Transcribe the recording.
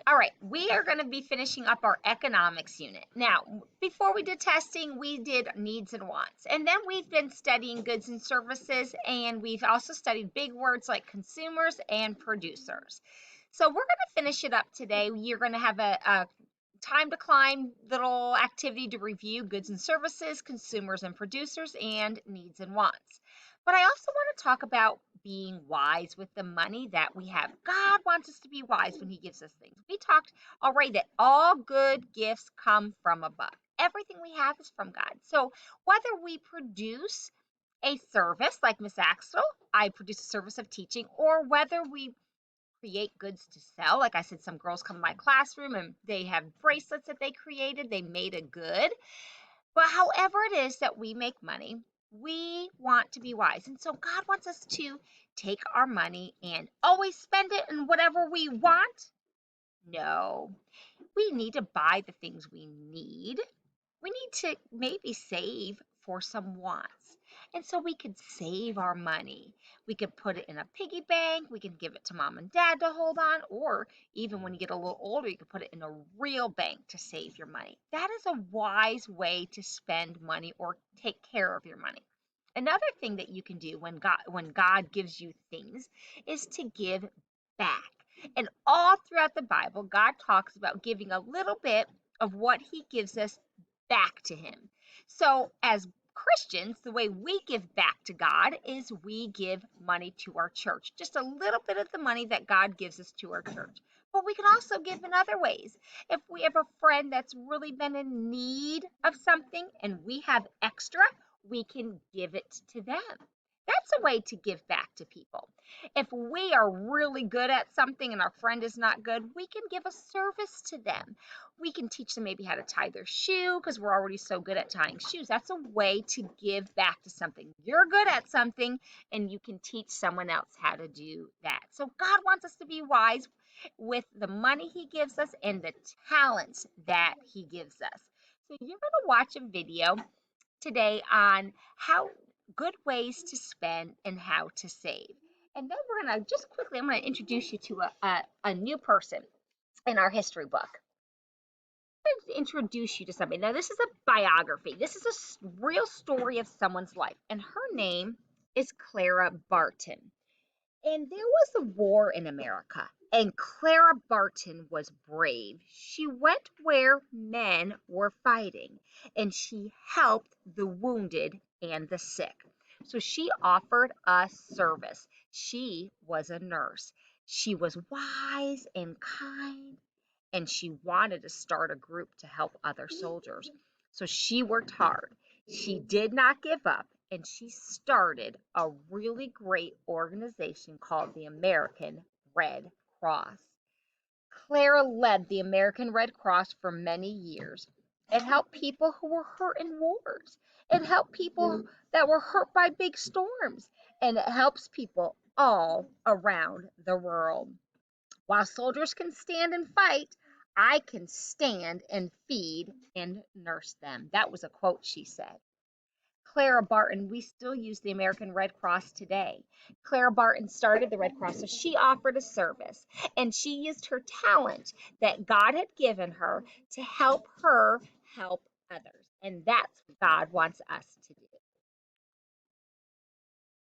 All right, we are going to be finishing up our economics unit. Now, before we did testing, we did needs and wants. And then we've been studying goods and services, and we've also studied big words like consumers and producers. So we're going to finish it up today. You're going to have a time to climb little activity to review goods and services, consumers and producers, and needs and wants. But I also want to talk about being wise with the money that we have. God wants us to be wise when He gives us things. We talked already that all good gifts come from above. Everything we have is from God. So whether we produce a service like Miss Axel, I produce a service of teaching, or whether we create goods to sell. Like I said, some girls come to my classroom and they have bracelets that they created. They made a good. But however it is that we make money, we want to be wise. And so God wants us to take our money and always spend it in whatever we want. No, we need to buy the things we need. We need to maybe save for some wants. And so we could save our money. We could put it in a piggy bank. We can give it to mom and dad to hold on. Or even when you get a little older, you can put it in a real bank to save your money. That is a wise way to spend money or take care of your money. Another thing that you can do when God gives you things is to give back. And all throughout the Bible, God talks about giving a little bit of what He gives us back to Him. So, as Christians, the way we give back to God is we give money to our church, just a little bit of the money that God gives us to our church. But we can also give in other ways. If we have a friend that's really been in need of something and we have extra, we can give it to them. That's a way to give back to people. If we are really good at something and our friend is not good, we can give a service to them. We can teach them maybe how to tie their shoe because we're already so good at tying shoes. That's a way to give back to something. You're good at something and you can teach someone else how to do that. So God wants us to be wise with the money He gives us and the talents that He gives us. So you're going to watch a video today on how good ways to spend and how to save. And then we're going to just quickly, I'm going to introduce you to a new person in our history book. I'm going to introduce you to somebody. Now, this is a biography. This is a real story of someone's life. And her name is Clara Barton. And there was a war in America. And Clara Barton was brave. She went where men were fighting. And she helped the wounded and the sick. So she offered a service. She was a nurse. She was wise and kind, and she wanted to start a group to help other soldiers. So she worked hard. She did not give up, and she started a really great organization called the American Red Cross. Clara led the American Red Cross for many years. It helped people who were hurt in wars. It helped people that were hurt by big storms. And it helps people all around the world. While soldiers can stand and fight, I can stand and feed and nurse them. That was a quote she said. Clara Barton, we still use the American Red Cross today. Clara Barton started the Red Cross, so she offered a service, and she used her talent that God had given her to help her help others. And that's what God wants us to do.